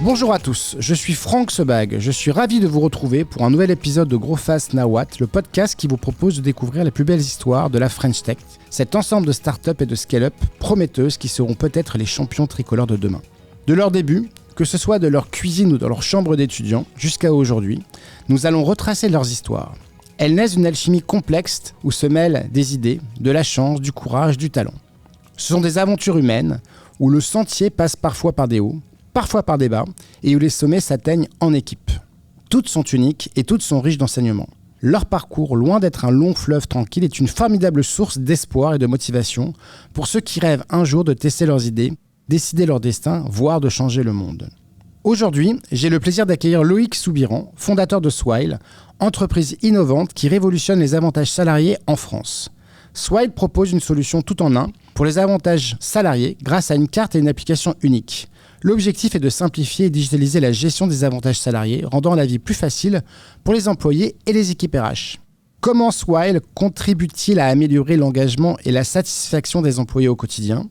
Bonjour à tous, je suis Franck Sebag. Je suis ravi de vous retrouver pour un nouvel épisode de Grow Fast Now What, le podcast qui vous propose de découvrir les plus belles histoires de la French Tech, cet ensemble de startups et de scale-up prometteuses qui seront peut-être les champions tricolores de demain. De leur début, que ce soit de leur cuisine ou de leur chambre d'étudiants, jusqu'à aujourd'hui, nous allons retracer leurs histoires. Elles naissent d'une alchimie complexe où se mêlent des idées, de la chance, du courage, du talent. Ce sont des aventures humaines où le sentier passe parfois par des hauts, parfois par des bas, et où les sommets s'atteignent en équipe. Toutes sont uniques et toutes sont riches d'enseignements. Leur parcours, loin d'être un long fleuve tranquille, est une formidable source d'espoir et de motivation pour ceux qui rêvent un jour de tester leurs idées, décider leur destin, voire de changer le monde. Aujourd'hui, j'ai le plaisir d'accueillir Loïc Soubiran, fondateur de Swile, entreprise innovante qui révolutionne les avantages salariés en France. Swile propose une solution tout en un pour les avantages salariés grâce à une carte et une application unique. L'objectif est de simplifier et digitaliser la gestion des avantages salariés, rendant la vie plus facile pour les employés et les équipes RH. Comment Swile contribue-t-il à améliorer l'engagement et la satisfaction des employés au quotidien ?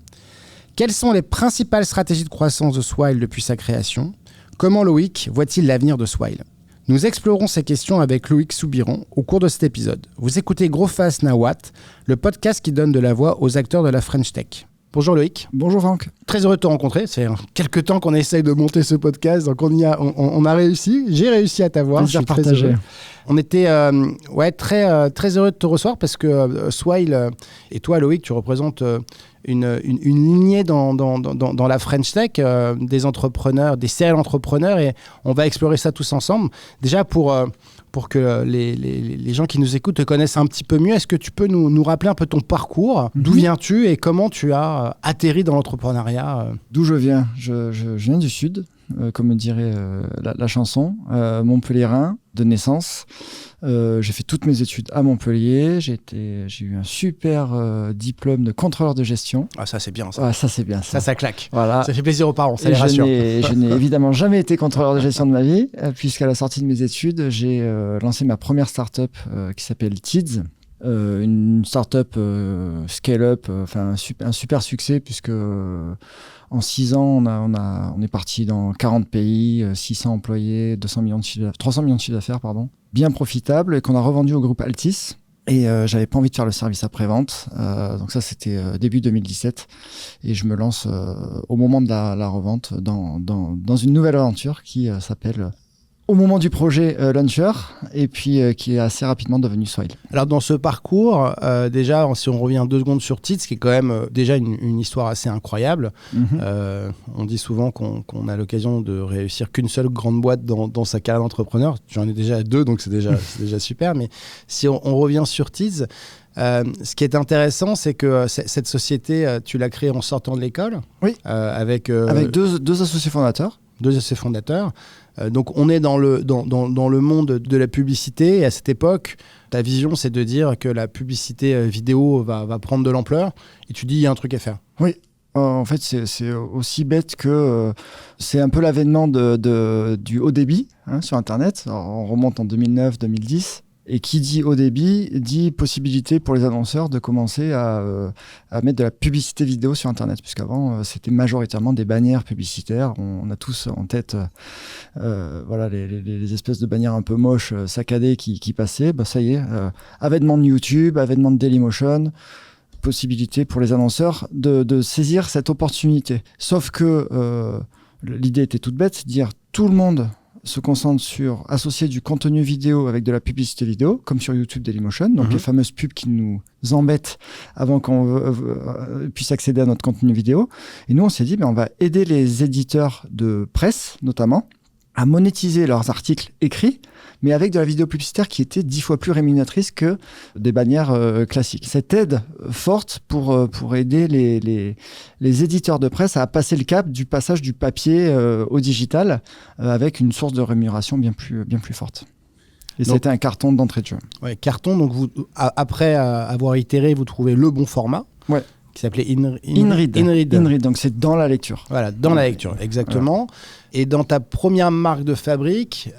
Quelles sont les principales stratégies de croissance de Swile depuis sa création ? Comment Loïc voit-il l'avenir de Swile ? Nous explorons ces questions avec Loïc Soubiran au cours de cet épisode. Vous écoutez Grow Fast Now What, le podcast qui donne de la voix aux acteurs de la French Tech. Bonjour Loïc. Bonjour Franck. Très heureux de te rencontrer. C'est quelques temps qu'on essaye de monter ce podcast, donc on a réussi. J'ai réussi à t'avoir. Plaisir partagé. On était très heureux de te recevoir parce que Swile et toi Loïc, tu représentes une lignée dans la French Tech, des entrepreneurs, des serial entrepreneurs, et on va explorer ça tous ensemble. Déjà pour que les gens qui nous écoutent te connaissent un petit peu mieux, est-ce que tu peux nous rappeler un peu ton parcours ? D'où viens-tu et comment tu as atterri dans l'entrepreneuriat ? D'où je viens ? Je viens du Sud, comme me dirait la chanson, montpelliérain de naissance. J'ai fait toutes mes études à Montpellier. J'ai eu un super diplôme de contrôleur de gestion. Ah, ça c'est bien ça. Ah, ça c'est bien ça. Ça claque. Voilà. Ça fait plaisir aux parents, ça les rassure. Je n'ai évidemment jamais été contrôleur de gestion de ma vie, puisqu'à la sortie de mes études, j'ai lancé ma première start-up qui s'appelle Tids. Une start-up scale-up, un super succès, puisque en 6 ans, on est parti dans 40 pays, 600 employés, 300 millions de chiffre d'affaires, bien profitable, et qu'on a revendu au groupe Altis. Et j'avais pas envie de faire le service après-vente, donc ça c'était début 2017, et je me lance au moment de la revente dans une nouvelle aventure qui s'appelle au moment du projet Launcher, et puis qui est assez rapidement devenu Swile. Alors dans ce parcours, déjà, si on revient 2 secondes sur Tids, qui est quand même déjà une histoire assez incroyable, on dit souvent qu'on a l'occasion de réussir qu'une seule grande boîte dans sa carrière d'entrepreneur. J'en ai déjà 2, donc c'est déjà super, mais si on revient sur Tids, ce qui est intéressant, c'est que cette société, tu l'as créée en sortant de l'école. Oui, avec deux associés fondateurs. Donc on est dans le monde de la publicité, et à cette époque, ta vision c'est de dire que la publicité vidéo va prendre de l'ampleur, et tu dis il y a un truc à faire. Oui, en fait c'est aussi bête que c'est un peu l'avènement du haut débit sur Internet. Alors, on remonte en 2009-2010. Et qui dit haut débit, dit possibilité pour les annonceurs de commencer à mettre de la publicité vidéo sur Internet. Puisqu'avant, c'était majoritairement des bannières publicitaires. On a tous en tête les espèces de bannières un peu moches, saccadées qui passaient. Ça y est, avènement de YouTube, avènement de Dailymotion, possibilité pour les annonceurs de saisir cette opportunité. Sauf que l'idée était toute bête, c'est de dire tout le monde se concentre sur associer du contenu vidéo avec de la publicité vidéo, comme sur YouTube Dailymotion, donc les fameuses pubs qui nous embêtent avant qu'on puisse accéder à notre contenu vidéo. Et nous, on s'est dit, on va aider les éditeurs de presse, notamment, à monétiser leurs articles écrits, mais avec de la vidéo publicitaire qui était 10 fois plus rémunératrice que des bannières classiques. Cette aide forte pour aider les éditeurs de presse à passer le cap du passage du papier au digital avec une source de rémunération bien plus forte. Et c'était un carton d'entrée de jeu. Ouais, carton, donc vous, après avoir itéré, vous trouvez le bon format. Ouais. Qui s'appelait InRead. Donc c'est dans la lecture. Voilà, dans la lecture, exactement. Voilà. Et dans ta première marque de fabrique,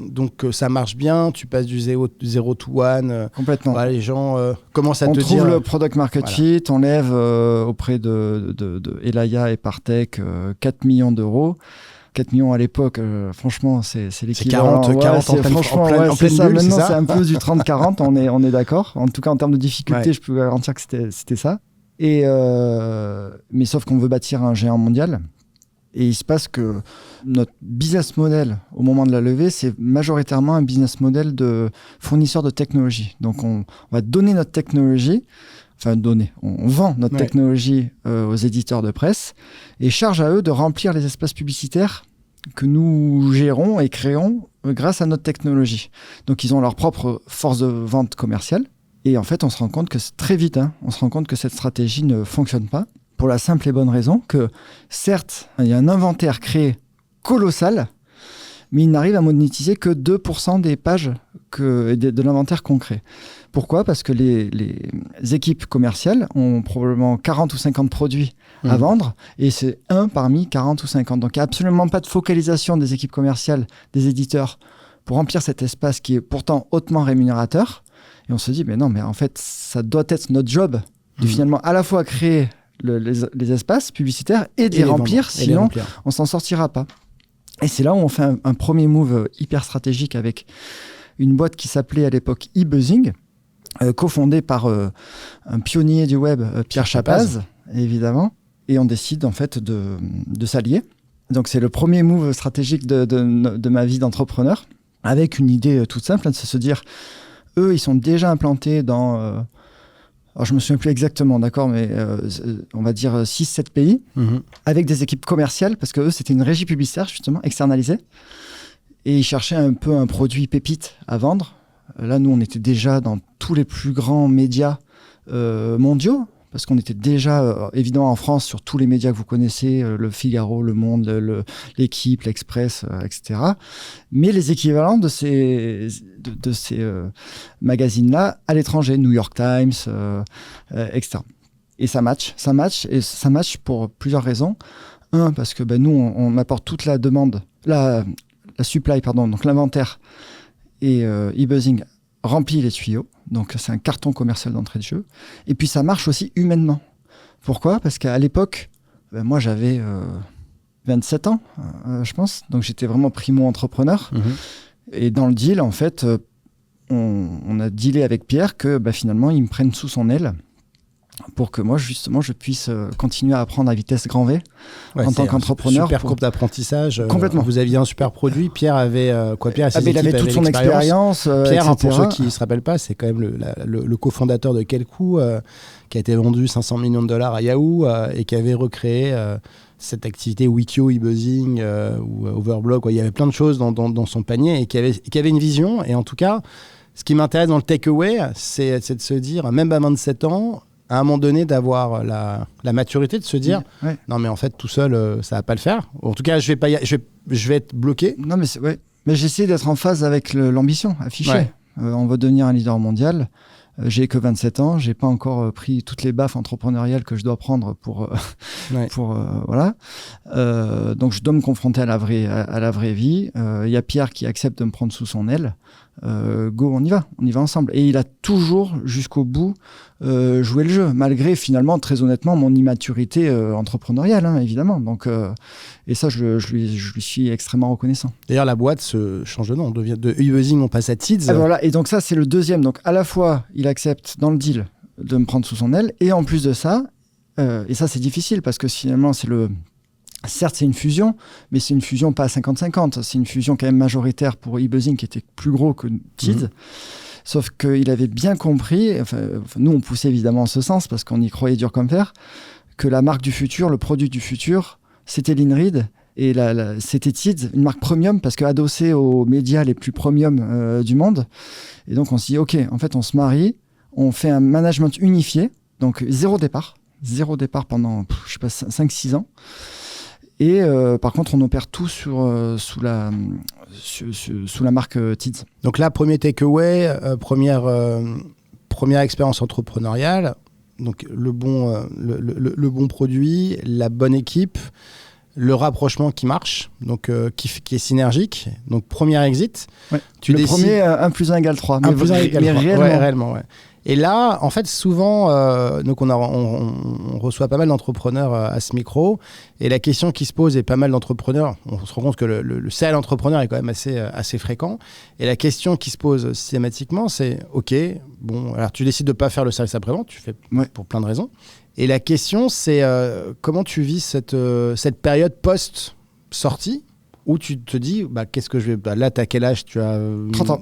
donc ça marche bien, tu passes du 0 to 1. Complètement. Voilà, les gens commencent à te dire... On trouve le product market fit, on lève auprès de Elaya et Partech 4 millions d'euros. 4 millions à l'époque, franchement, c'est l'équivalent. C'est 40 franchement, en pleine ça. bulle, Maintenant, c'est ça c'est un peu du 30-40, on est d'accord. En tout cas, en termes de difficulté, Ouais. je peux garantir que c'était ça. Mais sauf qu'on veut bâtir un géant mondial. Et il se passe que notre business model au moment de la levée, c'est majoritairement un business model de fournisseur de technologie. Donc on va donner notre technologie, on vend notre technologie aux éditeurs de presse et charge à eux de remplir les espaces publicitaires que nous gérons et créons grâce à notre technologie. Donc ils ont leur propre force de vente commerciale. Et en fait, on se rend compte que très vite, on se rend compte que cette stratégie ne fonctionne pas. Pour la simple et bonne raison que, certes, il y a un inventaire créé colossal, mais il n'arrive à monétiser que 2% des pages de l'inventaire qu'on crée. Pourquoi ? Parce que les équipes commerciales ont probablement 40 ou 50 produits à vendre, et c'est un parmi 40 ou 50. Donc il n'y a absolument pas de focalisation des équipes commerciales, des éditeurs, pour remplir cet espace qui est pourtant hautement rémunérateur. Et on se dit, mais non, mais en fait, ça doit être notre job de finalement à la fois créer les espaces publicitaires et de les remplir, sinon on s'en sortira pas. Et c'est là où on fait un premier move hyper stratégique avec une boîte qui s'appelait à l'époque eBuzzing, cofondée par un pionnier du web, Pierre Chapaz, évidemment. Et on décide en fait de s'allier. Donc c'est le premier move stratégique de ma vie d'entrepreneur, avec une idée toute simple, c'est se dire, eux, ils sont déjà implantés dans... alors je me souviens plus exactement, d'accord, mais on va dire 6-7 pays, avec des équipes commerciales, parce que eux, c'était une régie publicitaire, justement, externalisée. Et ils cherchaient un peu un produit pépite à vendre. Là, nous, on était déjà dans tous les plus grands médias mondiaux, parce qu'on était déjà, évidemment, en France, sur tous les médias que vous connaissez, Le Figaro, Le Monde, l'Équipe, l'Express, etc. Mais les équivalents de ces magazines-là à l'étranger, New York Times, etc. Et ça match pour plusieurs raisons. Un, parce que nous, on apporte toute la demande, la supply, donc l'inventaire, et eBuzzing remplit les tuyaux. Donc, c'est un carton commercial d'entrée de jeu. Et puis, ça marche aussi humainement. Pourquoi ? Parce qu'à l'époque, moi, j'avais 27 ans, je pense. Donc, j'étais vraiment primo-entrepreneur. Et dans le deal, en fait, on a dealé avec Pierre que finalement, il me prenne sous son aile pour que moi, justement, je puisse continuer à apprendre à vitesse grand V en tant qu'entrepreneur. Super courbe d'apprentissage. Complètement. Vous aviez un super produit. Pierre avait Pierre il avait toute son expérience. Pierre, pour ceux qui ne se rappellent pas, c'est quand même le cofondateur de Kelkoo, qui a été vendu 500 millions de dollars à Yahoo et qui avait recréé cette activité Wikio, eBuzzing ou Overblog. Il y avait plein de choses dans son panier et qui avait une vision. Et en tout cas, ce qui m'intéresse dans le takeaway, c'est de se dire, même à 27 ans, à un moment donné, d'avoir la maturité de se dire non, mais en fait, tout seul, ça va pas le faire. En tout cas, je vais être bloqué. Non, mais j'essaie d'être en phase avec l'ambition affichée. On veut devenir un leader mondial. J'ai que 27 ans, j'ai pas encore pris toutes les baffes entrepreneuriales que je dois prendre pour voilà. Donc je dois me confronter à la vraie vie. Il y a Pierre qui accepte de me prendre sous son aile. Go, on y va ensemble. Et il a toujours jusqu'au bout joué le jeu, malgré finalement, très honnêtement, mon immaturité entrepreneuriale, évidemment. Donc, et ça, je lui suis extrêmement reconnaissant. D'ailleurs, la boîte se change de nom, on devient de eBuzzing, on passe à Tids. Voilà, et donc ça, c'est le deuxième. Donc à la fois, il accepte dans le deal de me prendre sous son aile, et en plus de ça, et ça c'est difficile parce que finalement, certes, c'est une fusion, mais c'est une fusion pas à 50-50. C'est une fusion quand même majoritaire pour eBuzzing qui était plus gros que Tids. Sauf qu'il avait bien compris, nous on poussait évidemment en ce sens parce qu'on y croyait dur comme fer, que la marque du futur, le produit du futur, c'était l'InRead et c'était Tids, une marque premium parce qu'adossée aux médias les plus premium du monde. Et donc on s'est dit, ok, en fait on se marie, on fait un management unifié, donc zéro départ pendant, 5-6 ans. Et par contre, on opère tout sous la marque Tids. Donc là, premier takeaway, première expérience entrepreneuriale. Donc le bon produit, la bonne équipe, le rapprochement qui marche, donc qui est synergique. Donc premier exit. Ouais. Premier 1 + 1 = 3. 1 + 1 = 3. réellement. Ouais, réellement, ouais. Et là, en fait, souvent, donc on reçoit pas mal d'entrepreneurs à ce micro, et la question qui se pose, et pas mal d'entrepreneurs, on se rend compte que le serial entrepreneur est quand même assez fréquent, et la question qui se pose systématiquement, c'est ok, bon, alors tu décides de pas faire le service après-vente, tu fais pour plein de raisons, et la question c'est comment tu vis cette période post-sortie, où tu te dis, qu'est-ce que je vais... là, tu as quel âge? Tu as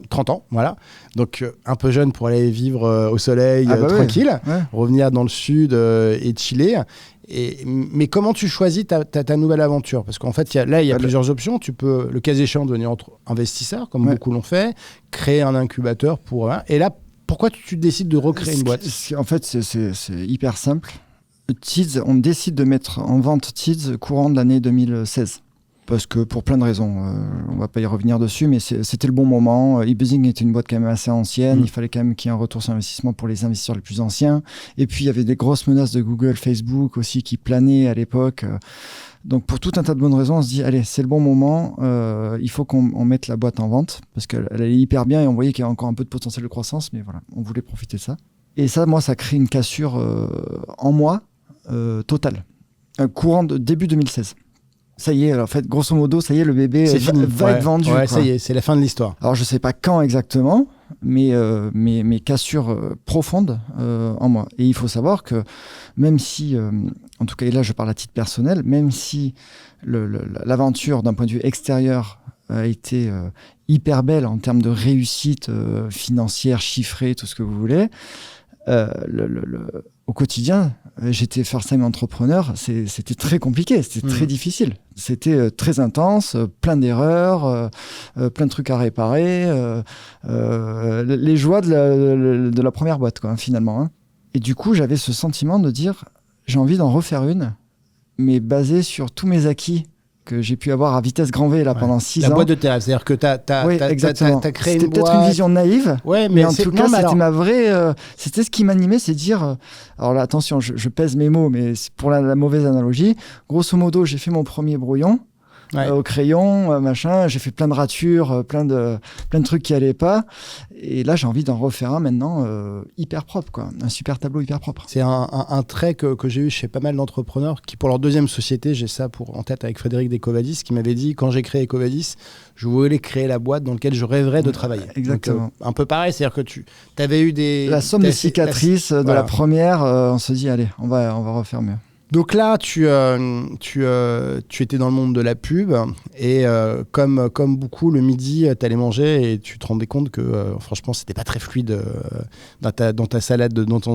30 ans, voilà. Donc, un peu jeune pour aller vivre au soleil, tranquille, revenir dans le sud et chiller. Mais comment tu choisis ta nouvelle aventure? Parce qu'en fait, il y a plusieurs options. Tu peux, le cas échéant, devenir investisseur, comme beaucoup l'ont fait, créer un incubateur pour... Et là, pourquoi tu décides de recréer une boîte? En fait, c'est hyper simple. Teads, on décide de mettre en vente Teads courant de l'année 2016. Parce que pour plein de raisons, on ne va pas y revenir dessus, mais c'était le bon moment. eBuzzing était une boîte quand même assez ancienne, il fallait quand même qu'il y ait un retour sur investissement pour les investisseurs les plus anciens. Et puis il y avait des grosses menaces de Google, Facebook aussi qui planaient à l'époque. Donc pour tout un tas de bonnes raisons, on se dit, allez, c'est le bon moment, il faut qu'on mette la boîte en vente, parce qu'elle allait hyper bien et on voyait qu'il y avait encore un peu de potentiel de croissance, mais voilà, on voulait profiter de ça. Et ça, moi, ça crée une cassure en moi totale, courant de début 2016. Ça y est, en fait, grosso modo, ça y est, le bébé va être vendu. Ouais, ça y est, c'est la fin de l'histoire. Alors, je ne sais pas quand exactement, mais cassure profonde en moi. Et il faut savoir que même si, en tout cas, et là, je parle à titre personnel, même si l'aventure, d'un point de vue extérieur, a été hyper belle en termes de réussite financière, chiffrée, tout ce que vous voulez, au quotidien, j'étais first-time entrepreneur, c'était très compliqué, c'était très difficile. C'était très intense, plein d'erreurs, plein de trucs à réparer, les joies de la première boîte, quoi, finalement. Hein. Et du coup, j'avais ce sentiment de dire, j'ai envie d'en refaire une, mais basée sur tous mes acquis que j'ai pu avoir à vitesse grand V là, pendant 6 ans. La boîte de tes rêves, c'est-à-dire que tu as créé une boîte... C'était peut-être une vision naïve, mais en tout cas, c'était ma vraie... c'était ce qui m'animait, c'est dire... alors là, attention, je pèse mes mots, mais c'est pour la mauvaise analogie. Grosso modo, j'ai fait mon premier brouillon au crayon, machin. J'ai fait plein de ratures, plein de trucs qui allaient pas. Et là, j'ai envie d'en refaire un maintenant hyper propre, quoi. Un super tableau hyper propre. C'est un trait que j'ai eu chez pas mal d'entrepreneurs qui, pour leur deuxième société, j'ai ça en tête avec Frédéric d'Ecovadis, qui m'avait dit, quand j'ai créé Ecovadis, je voulais créer la boîte dans laquelle je rêverais de travailler. Exactement. Donc, un peu pareil, c'est-à-dire que tu avais eu des... La somme des cicatrices de la première, on se dit, allez, on va refaire mieux. Donc là, tu étais dans le monde de la pub et comme beaucoup, le midi, tu allais manger et tu te rendais compte que franchement, c'était pas très fluide dans ton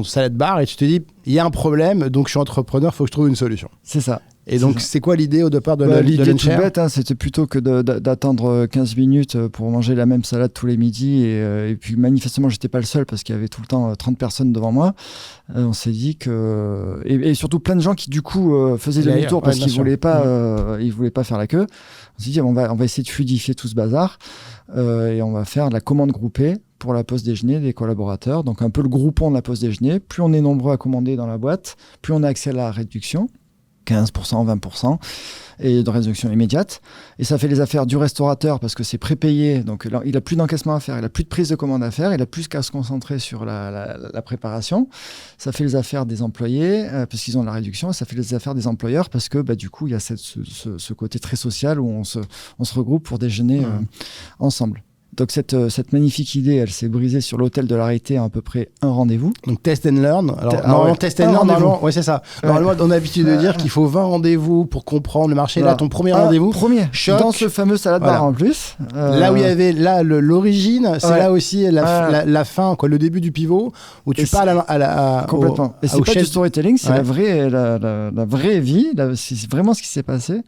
salade bar et tu te dis, il y a un problème, donc je suis entrepreneur, il faut que je trouve une solution. C'est ça. Et donc, c'est quoi l'idée au départ de l'idée toute bête, hein, c'était plutôt que d'attendre 15 minutes pour manger la même salade tous les midis. Et puis, manifestement, j'étais pas le seul parce qu'il y avait tout le temps 30 personnes devant moi. On s'est dit que... Et surtout plein de gens qui, du coup, faisaient demi-tour parce qu'ils voulaient pas faire la queue. On s'est dit, on va essayer de fluidifier tout ce bazar et on va faire de la commande groupée pour la pause déjeuner des collaborateurs. Donc, un peu le groupon de la pause déjeuner. Plus on est nombreux à commander dans la boîte, plus on a accès à la réduction. 15%, 20%, et de réduction immédiate. Et ça fait les affaires du restaurateur parce que c'est prépayé, donc là, il n'a plus d'encaissement à faire, il n'a plus de prise de commande à faire, il n'a plus qu'à se concentrer sur la préparation. Ça fait les affaires des employés parce qu'ils ont de la réduction, et ça fait les affaires des employeurs parce que du coup, il y a ce côté très social où on se regroupe pour déjeuner ensemble. Donc cette magnifique idée, elle s'est brisée sur l'hôtel de l'Arrêté à peu près un rendez-vous. Donc test and learn. Alors normalement test and learn, normalement, ouais, c'est ça. Normalement, on a l'habitude de dire qu'il faut 20 rendez-vous pour comprendre le marché. Là, ton premier rendez-vous, choc, dans ce fameux salade bar en plus. Là où il y avait l'origine, c'est là aussi la fin, quoi, le début du pivot où tu parles complètement. Et c'est pas du storytelling, c'est la vraie vie. C'est vraiment ce qui s'est passé.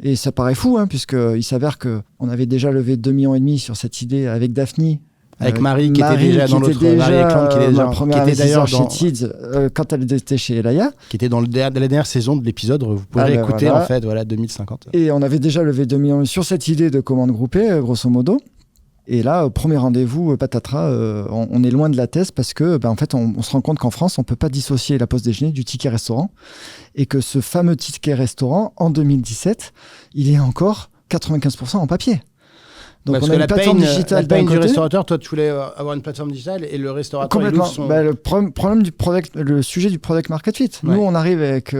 Et ça paraît fou, hein, puisqu'il s'avère qu'on avait déjà levé 2,5 millions sur cette idée avec Daphne. Avec Marie, qui était déjà dans l'autre... Marie Eklund, qui était déjà chez Teads quand elle était chez Elaya. Qui était dans la dernière saison de l'épisode, vous pourrez écouter en fait, 2050. Et on avait déjà levé 2 millions sur cette idée de commande groupée, grosso modo. Et là, au premier rendez-vous, patatras, on est loin de la thèse parce que, en fait, on se rend compte qu'en France, on ne peut pas dissocier la pause déjeuner du ticket restaurant et que ce fameux ticket restaurant, en 2017, il est encore 95% en papier. Donc parce on a que une plateforme digitale d'un du côté. restaurateur, toi tu voulais avoir une plateforme digitale et le restaurateur il Complètement. ouvre son... Le problème le sujet du product market fit. Ouais. Nous, on arrive avec,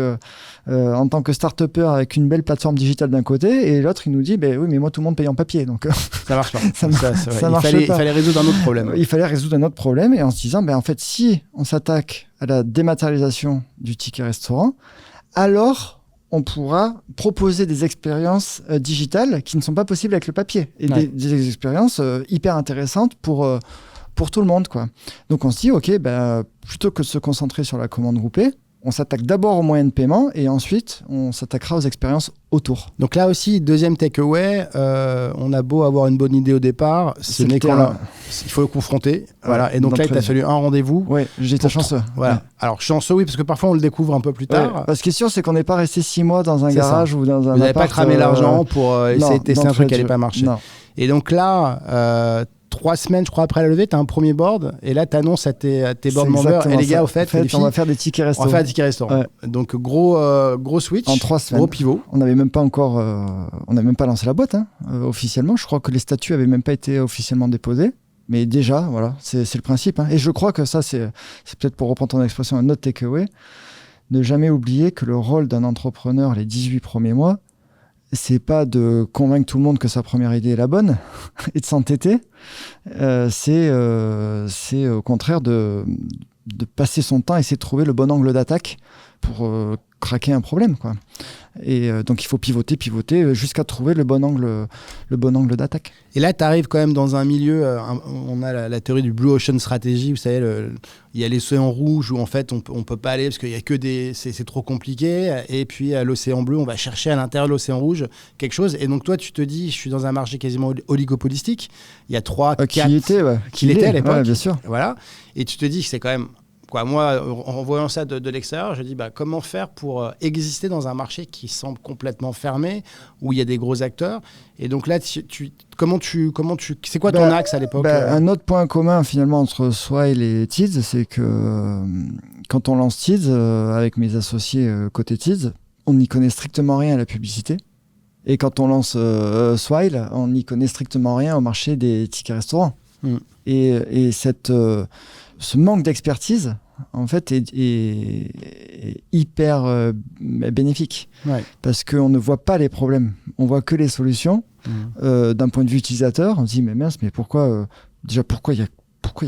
en tant que start-upper avec une belle plateforme digitale d'un côté et l'autre, il nous dit, oui, mais moi, tout le monde paye en papier. Donc, ça marche pas. ça il marche pas. Il fallait résoudre un autre problème. Il fallait résoudre un autre problème et en se disant, en fait, si on s'attaque à la dématérialisation du ticket restaurant, alors on pourra proposer des expériences digitales qui ne sont pas possibles avec le papier et des expériences hyper intéressantes pour tout le monde, quoi. Donc on se dit, ok, plutôt que de se concentrer sur la commande groupée, on s'attaque d'abord aux moyens de paiement et ensuite on s'attaquera aux expériences autour. Donc là aussi, deuxième takeaway, on a beau avoir une bonne idée au départ, ce n'est qu'en là. Il faut le confronter. Voilà. Et donc là, il t'a fallu un rendez-vous. Oui, j'étais chanceux. Voilà. Ouais. Alors chanceux, oui, parce que parfois on le découvre un peu plus tard. Ce qui est sûr, c'est qu'on n'est pas resté 6 mois dans un garage ou dans un appart. Vous n'avez pas cramé l'argent pour essayer de tester un truc qui n'allait pas marcher. Non. Et donc là, 3 semaines, je crois, après la levée, tu as un premier board et là, tu annonces à tes board members et les gars, au fait, on va faire des tickets restaurants. On va faire des tickets restaurants. Ouais. Donc gros switch, en 3 semaines. Gros pivot. On n'avait même pas encore, on n'avait même pas lancé la boîte officiellement. Je crois que les statuts avaient même pas été officiellement déposés. Mais déjà, voilà, c'est le principe. Et je crois que ça, c'est peut-être pour reprendre ton expression, un autre takeaway. Ne jamais oublier que le rôle d'un entrepreneur les 18 premiers mois, c'est pas de convaincre tout le monde que sa première idée est la bonne et de s'entêter. C'est au contraire de passer son temps à essayer de trouver le bon angle d'attaque pour craquer un problème, quoi. Et donc il faut pivoter jusqu'à trouver le bon angle d'attaque. Et là, tu arrives quand même dans un milieu, on a la théorie du Blue Ocean Strategy, vous savez, il y a l'océan rouge où en fait on peut pas aller parce qu'il y a que c'est trop compliqué, et puis à l'océan bleu, on va chercher à l'intérieur de l'océan rouge quelque chose. Et donc toi, tu te dis, je suis dans un marché quasiment oligopolistique, il y a 3, 4... Qui l'était à l'époque. Ouais, bien sûr. Voilà. Et tu te dis que c'est quand même... Moi, en voyant ça de l'extérieur, je dis comment faire pour exister dans un marché qui semble complètement fermé, où il y a des gros acteurs. Et donc là, comment tu c'est quoi ton axe à l'époque Un autre point commun finalement entre Swile et Tids, c'est que quand on lance Tids, avec mes associés côté Tids, on n'y connaît strictement rien à la publicité. Et quand on lance Swile, on n'y connaît strictement rien au marché des tickets restaurants. Et ce manque d'expertise, en fait, est hyper bénéfique. Ouais. Parce qu'on ne voit pas les problèmes, on voit que les solutions. D'un point de vue utilisateur, on se dit, mais mince, mais pourquoi il y a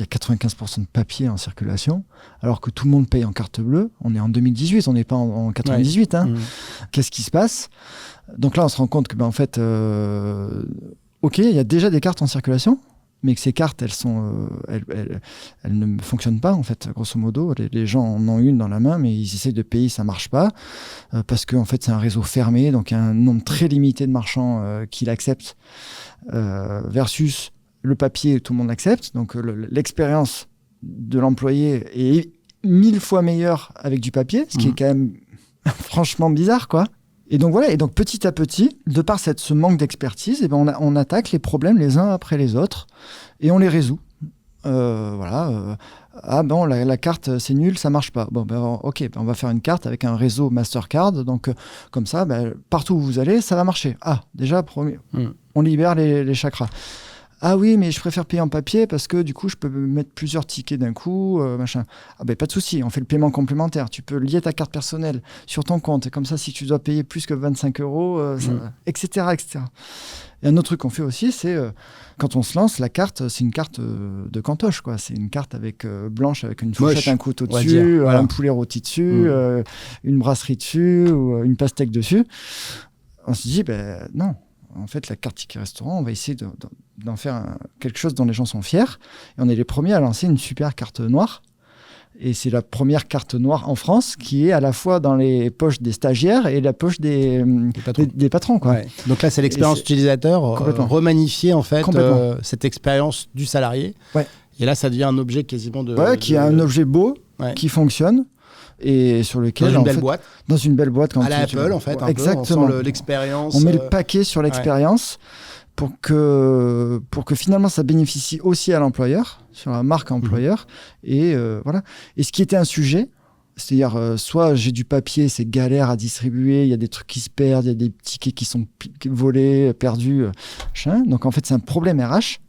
95% de papier en circulation, alors que tout le monde paye en carte bleue? On est en 2018, on n'est pas en 98. Ouais. Qu'est-ce qui se passe? Donc là, on se rend compte que, en fait, ok, il y a déjà des cartes en circulation, mais que ces cartes, elles ne fonctionnent pas, en fait, grosso modo. Les gens en ont une dans la main, mais ils essayent de payer, ça ne marche pas, parce qu'en fait, c'est un réseau fermé, donc il y a un nombre très limité de marchands qui l'acceptent, versus le papier, tout le monde l'accepte. Donc l'expérience de l'employé est 1000 fois meilleure avec du papier, ce qui est quand même franchement bizarre, quoi. Et donc voilà, et donc petit à petit, de par ce manque d'expertise, on attaque les problèmes les uns après les autres et on les résout. La carte c'est nul, ça marche pas. Ok, on va faire une carte avec un réseau Mastercard, donc comme ça, partout où vous allez, ça va marcher. Déjà, on libère les chakras. Ah oui, mais je préfère payer en papier parce que du coup, je peux mettre plusieurs tickets d'un coup, machin. Pas de souci, on fait le paiement complémentaire. Tu peux lier ta carte personnelle sur ton compte. Et comme ça, si tu dois payer plus que 25 €, etc., etc. Et un autre truc qu'on fait aussi, c'est quand on se lance, la carte, c'est une carte de cantoche, quoi. C'est une carte blanche avec une fourchette, un couteau dessus, un poulet rôti dessus, une brasserie dessus, ou une pastèque dessus. On se dit, non. En fait, la carte ticket restaurant, on va essayer d'en faire quelque chose dont les gens sont fiers. Et on est les premiers à lancer une super carte noire. Et c'est la première carte noire en France qui est à la fois dans les poches des stagiaires et la poche des patrons, quoi. Ouais. Donc là, c'est l'expérience utilisateur remanifiée, en fait, cette expérience du salarié. Ouais. Et là, ça devient un objet quasiment qui est un objet beau, qui fonctionne. Et sur lequel dans une belle boîte quand à la Apple en fait, exactement, peu, on sent l'expérience, on met le paquet sur l'expérience pour que finalement ça bénéficie aussi à l'employeur, sur la marque employeur. Et voilà. Et ce qui était un sujet, C'est-à-dire, soit j'ai du papier, c'est galère à distribuer, il y a des trucs qui se perdent, il y a des tickets qui sont volés, perdus, machin. Donc en fait, c'est un problème RH.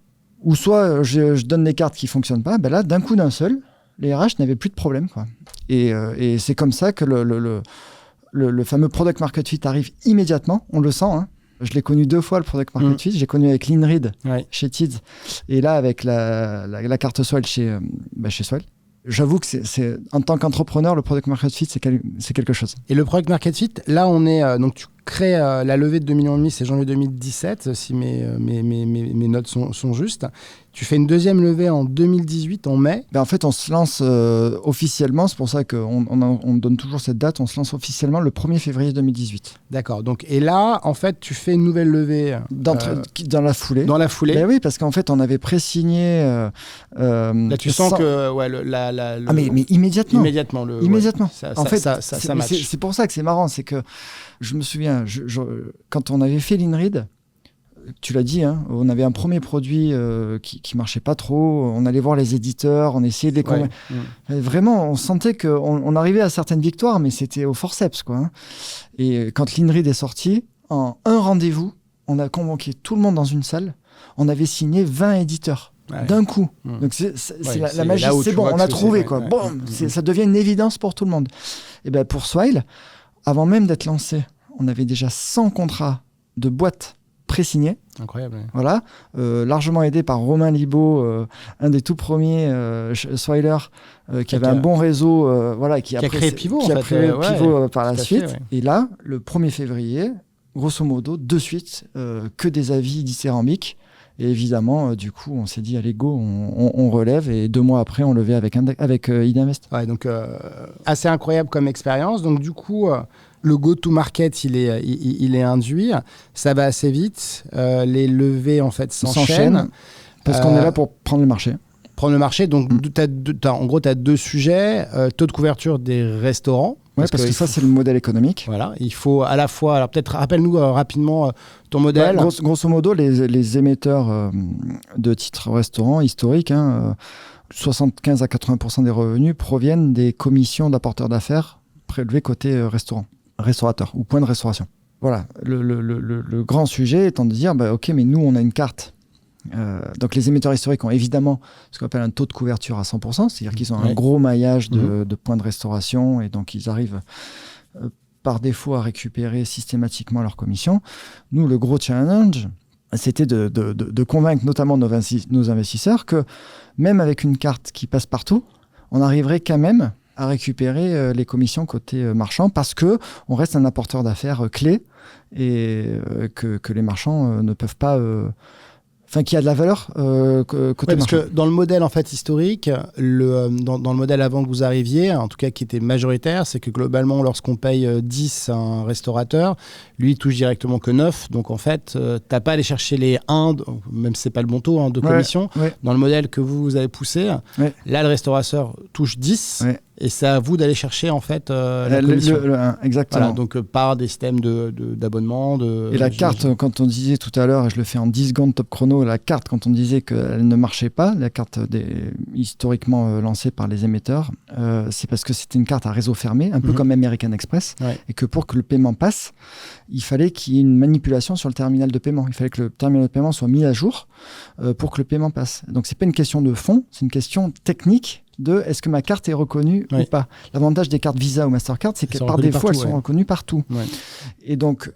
Ou soit je donne des cartes qui ne fonctionnent pas, ben là, d'un coup d'un seul, les RH n'avaient plus de problème, quoi. Et c'est comme ça que le fameux Product Market Fit arrive immédiatement, on le sent, hein. Je l'ai connu 2 fois, le Product Market Fit. J'ai connu avec l'InRead chez Tids, et là avec la carte Swile chez Swile. J'avoue que c'est en tant qu'entrepreneur, le Product Market Fit, c'est quelque chose. Et le Product Market Fit, là, on est donc tu crées la levée de 2,5 millions, c'est janvier 2017, si mes notes sont justes. Tu fais une deuxième levée en 2018, en mai. En fait, on se lance officiellement, c'est pour ça qu'on donne toujours cette date, on se lance officiellement le 1er février 2018. D'accord. Donc, et là, en fait, tu fais une nouvelle levée. Dans la foulée. Dans la foulée. Ben oui, parce qu'en fait, on avait pré-signé... là, tu sens que... Ouais, mais immédiatement. Immédiatement. Immédiatement. Ouais, en fait, ça match. C'est pour ça que c'est marrant, c'est que je me souviens, quand on avait fait l'InRead, tu l'as dit, hein, on avait un premier produit qui marchait pas trop, on allait voir les éditeurs, on essayait de les convaincre. Vraiment, on sentait qu'on arrivait à certaines victoires, mais c'était au forceps, quoi, hein. Et quand l'InRead est sorti, en un rendez-vous, on a convoqué tout le monde dans une salle, on avait signé 20 éditeurs. D'un coup. Donc c'est la magie, c'est bon, on a trouvé, quoi. Ça devient une évidence pour tout le monde. Et ben pour Swile, avant même d'être lancé, on avait déjà 100 contrats de boîtes pré-signés. Incroyable. Ouais. Voilà, largement aidé par Romain Libaud, un des tout premiers Swiler, qui avait un bon réseau, qui a créé Pivot, par la suite. Fait, ouais. Et là, le 1er février, grosso modo, de suite, que des avis dithyrambiques. Et évidemment, du coup, on s'est dit, allez, go, on relève. Et 2 mois après, on levait avec Idinvest. Ouais, donc, assez incroyable comme expérience. Donc, du coup, le go-to-market, il est induit. Ça va assez vite. Les levées, en fait, s'enchaînent. Parce qu'on est là pour prendre le marché. Prendre le marché. Donc, en gros, tu as 2 sujets. Taux de couverture des restaurants. Oui, parce que ça, c'est le modèle économique. Voilà, il faut à la fois... Alors peut-être, rappelle-nous rapidement ton modèle. Grosso modo, les émetteurs de titres restaurants historiques, 75 à 80% des revenus proviennent des commissions d'apporteurs d'affaires prélevées côté restaurateur ou point de restauration. Voilà, le grand sujet étant de dire, OK, mais nous, on a une carte. Donc les émetteurs historiques ont évidemment ce qu'on appelle un taux de couverture à 100%, c'est-à-dire qu'ils ont un gros maillage de points de restauration et donc ils arrivent par défaut à récupérer systématiquement leur commission. Nous, le gros challenge, c'était de convaincre notamment nos investisseurs que même avec une carte qui passe partout, on arriverait quand même à récupérer les commissions côté marchand parce qu'on reste un apporteur d'affaires clé et que les marchands ne peuvent pas... qui a de la valeur côté parce que dans le modèle en fait historique, dans le modèle avant que vous arriviez, en tout cas qui était majoritaire, c'est que globalement, lorsqu'on paye 10 à un restaurateur, lui il touche directement que 9. Donc en fait, t'as pas à aller chercher les 1, même si c'est pas le bon taux de commission. Ouais. Dans le modèle que vous avez poussé, là le restaurateur touche 10. Ouais. Et c'est à vous d'aller chercher en fait la commission. Exactement. Voilà, donc par des systèmes d'abonnement. Et la carte, quand on disait tout à l'heure, et je le fais en 10 secondes top chrono, la carte, quand on disait qu'elle ne marchait pas, la carte historiquement lancée par les émetteurs, c'est parce que c'était une carte à réseau fermé, un peu comme American Express, et que pour que le paiement passe, il fallait qu'il y ait une manipulation sur le terminal de paiement. Il fallait que le terminal de paiement soit mis à jour pour que le paiement passe. Donc c'est pas une question de fond, c'est une question technique de est-ce que ma carte est reconnue ou pas. L'avantage des cartes Visa ou Mastercard, c'est que par défaut, elles sont reconnues partout. Ouais. Et donc,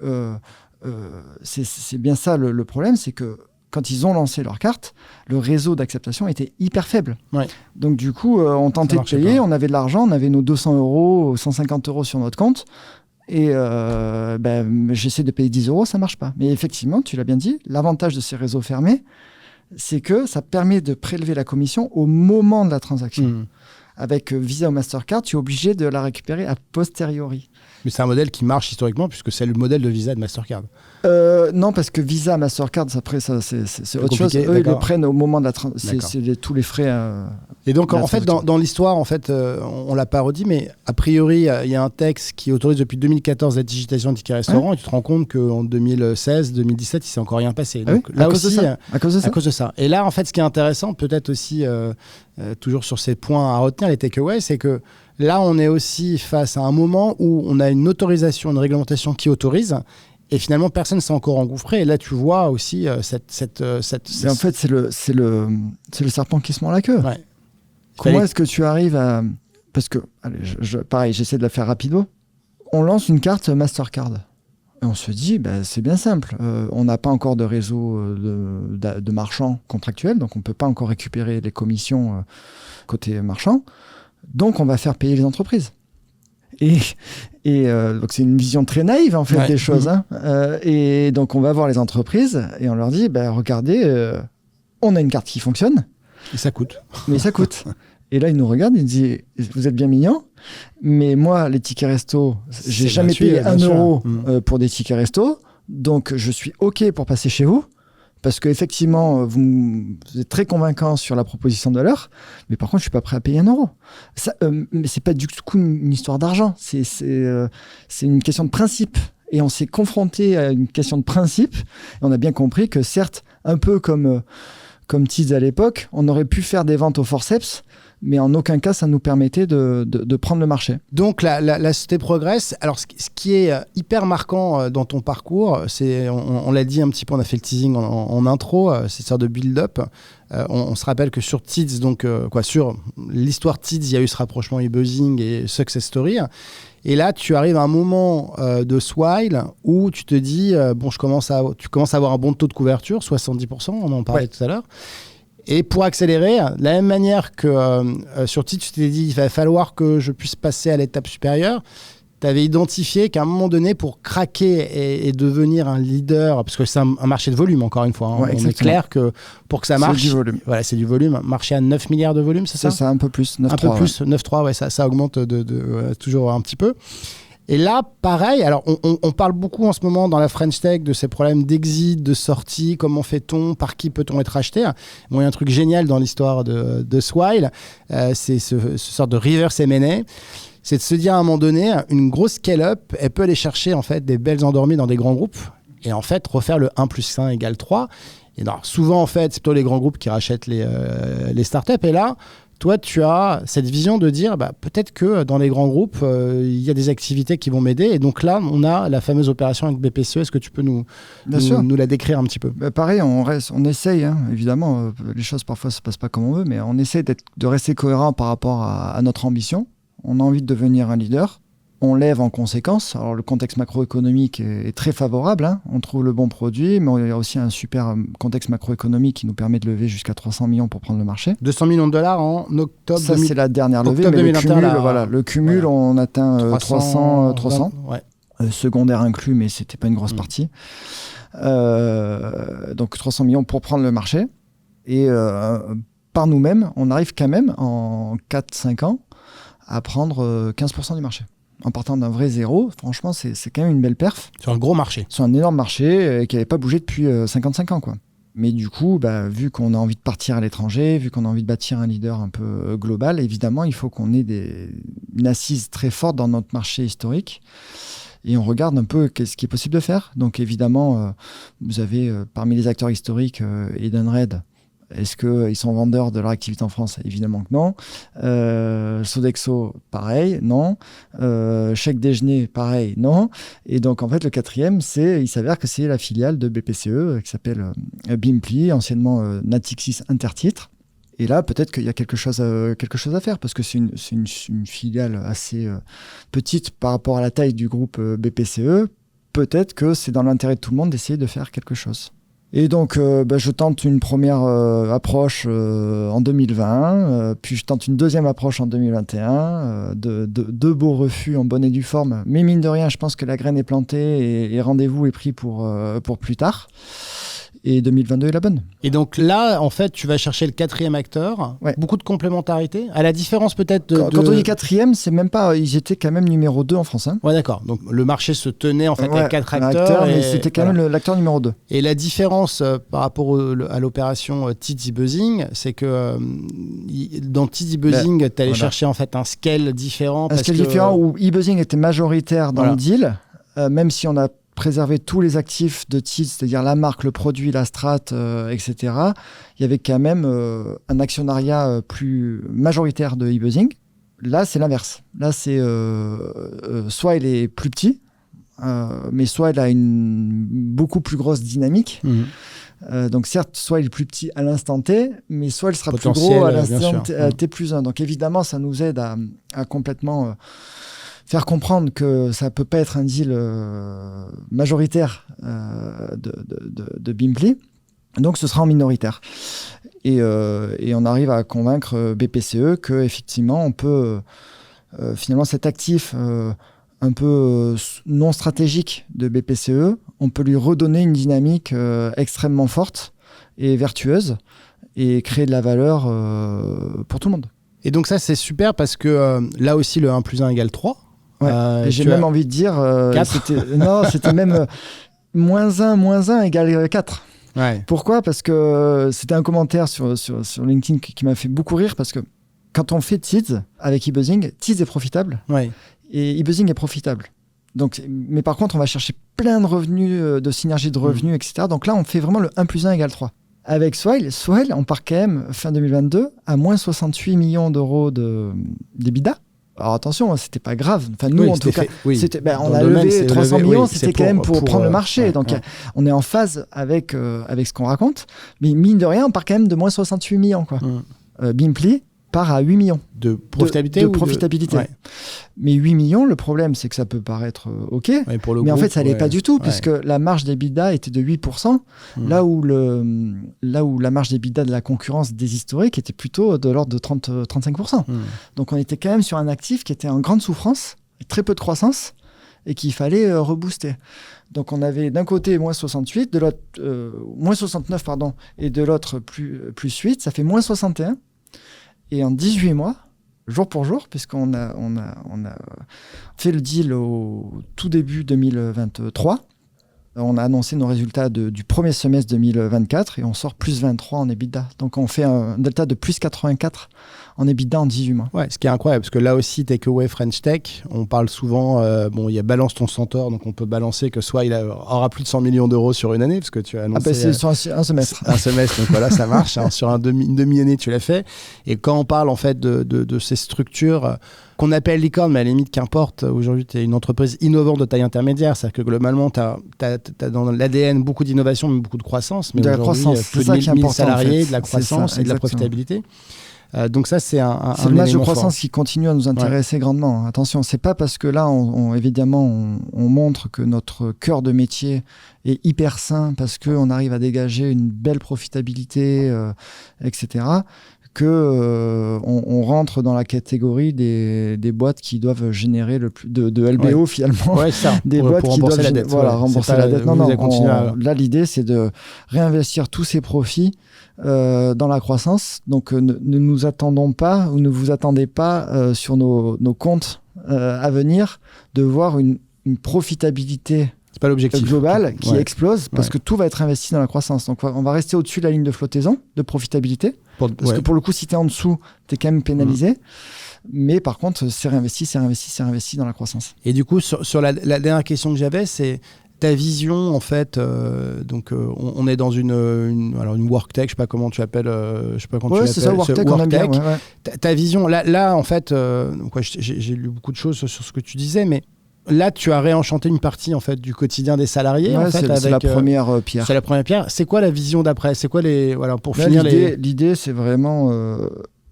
c'est bien ça le problème, c'est que quand ils ont lancé leur carte, le réseau d'acceptation était hyper faible. Ouais. Donc du coup, on tentait de payer, on avait de l'argent, on avait nos 200 €, 150 € sur notre compte. Et j'essaie de payer 10 €, ça marche pas. Mais effectivement, tu l'as bien dit, l'avantage de ces réseaux fermés, c'est que ça permet de prélever la commission au moment de la transaction. Avec Visa ou Mastercard, tu es obligé de la récupérer a posteriori. Mais c'est un modèle qui marche historiquement puisque c'est le modèle de Visa et de Mastercard. Non, parce que Visa, Mastercard, après, ça, c'est autre chose. Eux, ils le prennent au moment de la transaction. C'est tous les frais. Et donc, en fait, dans l'histoire, en fait, on l'a pas redit, mais a priori, il y a un texte qui autorise depuis 2014 la digitalisation des tickets restaurants et tu te rends compte qu'en 2016, 2017, il s'est encore rien passé. Donc, là aussi, à cause de ça. Et là, en fait, ce qui est intéressant, peut-être aussi, toujours sur ces points à retenir, les takeaways, c'est que Là, on est aussi face à un moment où on a une autorisation, une réglementation qui autorise. Et finalement, personne ne s'est encore engouffré. Et là, tu vois aussi Mais en fait, c'est le serpent qui se mord la queue. Ouais. Comment est-ce que tu arrives à... Parce que, allez, pareil, j'essaie de la faire rapido. On lance une carte Mastercard. Et on se dit, c'est bien simple. On n'a pas encore de réseau de marchands contractuels, donc on ne peut pas encore récupérer les commissions côté marchand. Donc, on va faire payer les entreprises. Et donc c'est une vision très naïve en fait des choses. Hein. Et donc on va voir les entreprises et on leur dit regardez, on a une carte qui fonctionne. Et ça coûte. Mais ça coûte. Et là ils nous regardent, ils disent vous êtes bien mignons, mais moi les tickets resto, j'ai jamais payé 1 euro pour des tickets resto, donc je suis OK pour passer chez vous. Parce qu'effectivement, vous êtes très convaincant sur la proposition de valeur, mais par contre, je ne suis pas prêt à payer 1 euro. Ça, mais ce n'est pas du tout une histoire d'argent, c'est une question de principe. Et on s'est confronté à une question de principe, et on a bien compris que certes, un peu comme Tids à l'époque, on aurait pu faire des ventes au forceps, mais en aucun cas, ça nous permettait de prendre le marché. Donc, la société progresse. Alors, ce qui est hyper marquant dans ton parcours, c'est, on l'a dit un petit peu, on a fait le teasing en intro, c'est une sorte de build-up. On se rappelle que sur Tids, sur l'histoire Tids, il y a eu ce rapprochement e-buzzing et success story. Et là, tu arrives à un moment de Swile où tu te dis, tu commences à avoir un bon taux de couverture, 70%, on en parlait tout à l'heure. Et pour accélérer, de la même manière que sur Tids, tu t'es dit il va falloir que je puisse passer à l'étape supérieure, tu avais identifié qu'à un moment donné, pour craquer et devenir un leader, parce que c'est un marché de volume, encore une fois, hein, on est clair que pour que ça marche, c'est du volume. Voilà, c'est du volume. Marché à 9 milliards de volume, c'est ça ? C'est ça, un peu plus, 9,3. Un peu plus, 9,3, ouais, ça augmente toujours un petit peu. Et là, pareil, alors on parle beaucoup en ce moment dans la French Tech de ces problèmes d'exit, de sortie, comment fait-on, par qui peut-on être acheté. Bon, il y a un truc génial dans l'histoire de Swile, c'est ce sorte de reverse M&A, c'est de se dire à un moment donné, une grosse scale-up, elle peut aller chercher en fait des belles endormies dans des grands groupes et en fait refaire le 1 + 1 = 3. Et non, souvent, en fait, c'est plutôt les grands groupes qui rachètent les startups. Et là, toi, tu as cette vision de dire peut-être que dans les grands groupes, il y a des activités qui vont m'aider. Et donc là, on a la fameuse opération avec BPCE. Est-ce que tu peux nous la décrire un petit peu ? Pareil, on essaye, hein, évidemment. Les choses, parfois, ne se passent pas comme on veut, mais on essaie de rester cohérent par rapport à notre ambition. On a envie de devenir un leader. On lève en conséquence. Alors, le contexte macroéconomique est très favorable. Hein. On trouve le bon produit, mais il y a aussi un super contexte macroéconomique qui nous permet de lever jusqu'à 300 millions pour prendre le marché. 200 millions de dollars en octobre. Ça, c'est la dernière levée, mais le cumul, on atteint 300. Ouais. Secondaire inclus, mais ce n'était pas une grosse partie. Donc, 300 millions pour prendre le marché. Et par nous-mêmes, on arrive quand même, en 4-5 ans, à prendre 15% du marché. En partant d'un vrai zéro, franchement, c'est quand même une belle perf. Sur un gros marché. Sur un énorme marché qui n'avait pas bougé depuis 55 ans, quoi. Mais du coup, vu qu'on a envie de partir à l'étranger, vu qu'on a envie de bâtir un leader un peu global, évidemment, il faut qu'on ait une assise très forte dans notre marché historique. Et on regarde un peu ce qui est possible de faire. Donc évidemment, vous avez parmi les acteurs historiques Edenred. Est-ce qu'ils sont vendeurs de leur activité en France ? Évidemment que non. Sodexo, pareil, non. Chèque déjeuner, pareil, non. Et donc, en fait, le quatrième, il s'avère que c'est la filiale de BPCE qui s'appelle Bimpli, anciennement Natixis Intertitres. Et là, peut-être qu'il y a quelque chose à faire parce que c'est une filiale assez petite par rapport à la taille du groupe BPCE. Peut-être que c'est dans l'intérêt de tout le monde d'essayer de faire quelque chose. Et donc, je tente une première approche en 2020, puis je tente une deuxième approche en 2021, deux beaux refus en bonne et due forme. Mais mine de rien, je pense que la graine est plantée et rendez-vous est pris pour plus tard. Et 2022 est la bonne. Et donc là, en fait, tu vas chercher le quatrième acteur. Ouais. Beaucoup de complémentarité. À la différence peut-être Quand on dit quatrième, c'est même pas... Ils étaient quand même numéro 2 en France. Hein. Ouais, d'accord. Donc le marché se tenait en fait avec 4 acteurs. Mais c'était quand même l'acteur numéro 2. Et la différence par rapport à l'opération Tids e-buzzing, c'est que dans Tids e-buzzing, tu allais chercher en fait un scale différent. Un scale différent où e-buzzing était majoritaire dans le deal, même si on a préserver tous les actifs de Tids, c'est-à-dire la marque, le produit, la strat, etc. Il y avait quand même un actionnariat plus majoritaire de e-buzzing. Là, c'est l'inverse. Là, c'est soit il est plus petit, mais soit il a une beaucoup plus grosse dynamique. Donc certes, soit il est plus petit à l'instant T, mais soit il sera plus gros à l'instant T plus 1. Donc évidemment, ça nous aide à complètement faire comprendre que ça peut pas être un deal majoritaire de Bimply. Donc ce sera en minoritaire. Et on arrive à convaincre BPCE qu'effectivement, on peut finalement cet actif un peu non stratégique de BPCE, on peut lui redonner une dynamique extrêmement forte et vertueuse et créer de la valeur pour tout le monde. Et donc ça, c'est super parce que là aussi, le 1 plus 1 égale 3. Ouais. Et j'ai même envie de dire... c'était même moins 1 égale 4. Ouais. Pourquoi ? Parce que c'était un commentaire sur LinkedIn qui m'a fait beaucoup rire parce que quand on fait Teads avec eBuzzing, Teads est profitable. Ouais. Et eBuzzing est profitable. Donc, mais par contre, on va chercher plein de revenus, de synergie de revenus, etc. Donc là, on fait vraiment le 1 plus 1 égale 3. Avec Swile, on part quand même, fin 2022, à moins 68 millions d'euros d'EBITDA. Alors attention, c'était pas grave. Enfin, nous, en tout cas, on a levé 300 millions, c'était quand même pour prendre le marché. Donc, on est en phase avec ce qu'on raconte. Mais mine de rien, on part quand même de moins 68 millions. Quoi. Bimply part à 8 millions. De profitabilité de profitabilité. Ouais. Mais 8 millions, le problème, c'est que ça peut paraître OK. Ouais, mais groupe, en fait, ça l'est pas du tout, puisque la marge d'EBITDA était de 8%, là où la marge d'EBITDA de la concurrence des historiques était plutôt de l'ordre de 35%. Donc, on était quand même sur un actif qui était en grande souffrance, très peu de croissance, et qu'il fallait rebooster. Donc, on avait d'un côté moins 68, de l'autre moins 69, pardon, et de l'autre plus 8, ça fait moins 61. Et en 18 mois, jour pour jour, puisqu'on a fait le deal au tout début 2023, on a annoncé nos résultats du premier semestre 2024 et on sort plus 23 en EBITDA. Donc on fait un delta de plus 84 en EBITDA en 18 mois. Ouais, ce qui est incroyable, parce que là aussi, Takeaway French Tech, on parle souvent, il y a balance ton centaure, donc on peut balancer que soit il aura plus de 100 millions d'euros sur une année, parce que tu as annoncé... c'est sur un semestre. Un semestre, donc voilà, ça marche. Sur une demi-année, tu l'as fait. Et quand on parle en fait de ces structures... qu'on appelle licorne, mais à la limite, qu'importe. Aujourd'hui, tu es une entreprise innovante de taille intermédiaire. C'est-à-dire que globalement, tu as dans l'ADN beaucoup d'innovation, mais beaucoup de croissance. Mais de la croissance, plus de 1000 salariés, en fait. De la croissance ça, et de la profitabilité. Donc ça, c'est c'est le match de croissance qui continue à nous intéresser grandement. Attention, c'est pas parce que là, évidemment, on montre que notre cœur de métier est hyper sain, parce qu'on arrive à dégager une belle profitabilité, etc., on rentre dans la catégorie des boîtes qui doivent générer le plus de LBO finalement. Ouais, ça. Des boîtes pour qui rembourser doivent la dette. Rembourser la dette. Là, l'idée, c'est de réinvestir tous ces profits dans la croissance. Donc, ne nous attendons pas ou ne vous attendez pas sur nos comptes à venir de voir une profitabilité c'est pas l'objectif global qui explose parce que tout va être investi dans la croissance. Donc, on va rester au-dessus de la ligne de flottaison de profitabilité. Parce que pour le coup, si tu es en dessous, tu es quand même pénalisé. Mais par contre, c'est réinvesti dans la croissance. Et du coup, sur la dernière question que j'avais, c'est ta vision, en fait. On est dans une work tech, je sais pas comment tu appelles. Je sais pas comment tu l'appelles. C'est ça, work tech. On aime bien, ta vision, là, en fait, j'ai lu beaucoup de choses sur ce que tu disais, mais là, tu as réenchanté une partie en fait du quotidien des salariés. En fait, c'est la première pierre. C'est la première pierre. C'est quoi la vision d'après ? C'est quoi pour là, finir l'idée, c'est vraiment.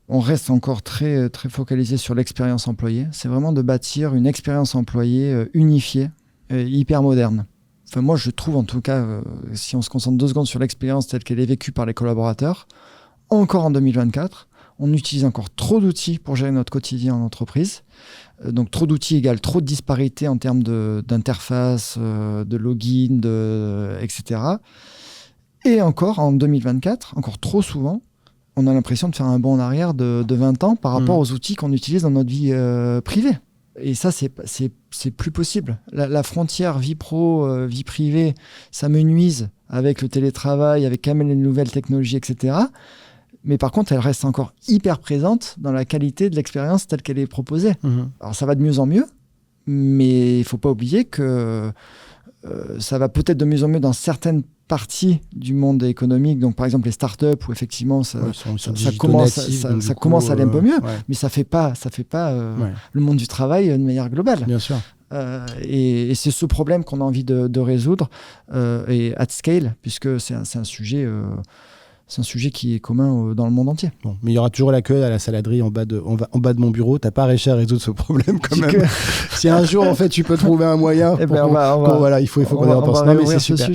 On reste encore très très focalisé sur l'expérience employée. C'est vraiment de bâtir une expérience employée unifiée, hyper moderne. Enfin, moi, je trouve en tout cas, si on se concentre 2 secondes sur l'expérience telle qu'elle est vécue par les collaborateurs, encore en 2024, on utilise encore trop d'outils pour gérer notre quotidien en entreprise. Donc trop d'outils égale trop de disparités en termes d'interface, de login, etc. Et encore en 2024, encore trop souvent, on a l'impression de faire un bond en arrière de 20 ans par rapport aux outils qu'on utilise dans notre vie privée. Et ça, c'est plus possible. La frontière vie pro, vie privée, ça me nuise avec le télétravail, avec quand même les nouvelles technologies, etc. Mais par contre, elle reste encore hyper présente dans la qualité de l'expérience telle qu'elle est proposée. Alors, ça va de mieux en mieux, mais il ne faut pas oublier que ça va peut-être de mieux en mieux dans certaines parties du monde économique, donc par exemple les startups où effectivement ça commence à aller un peu mieux, mais ça fait pas le monde du travail de manière globale. Bien sûr. Et c'est ce problème qu'on a envie de résoudre et at scale, puisque c'est un sujet qui est commun dans le monde entier. Bon, mais il y aura toujours la queue à la saladerie en bas de mon bureau. T'as pas réussi à résoudre ce problème quand même. Si un jour en fait tu peux trouver un moyen, il faut qu'on y repense. Non, mais c'est super.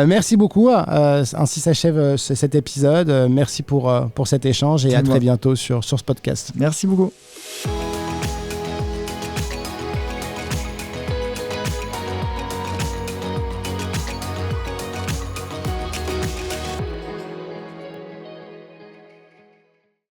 Merci beaucoup. Ainsi s'achève cet épisode. Merci pour cet échange et à très bientôt sur ce podcast. Merci beaucoup.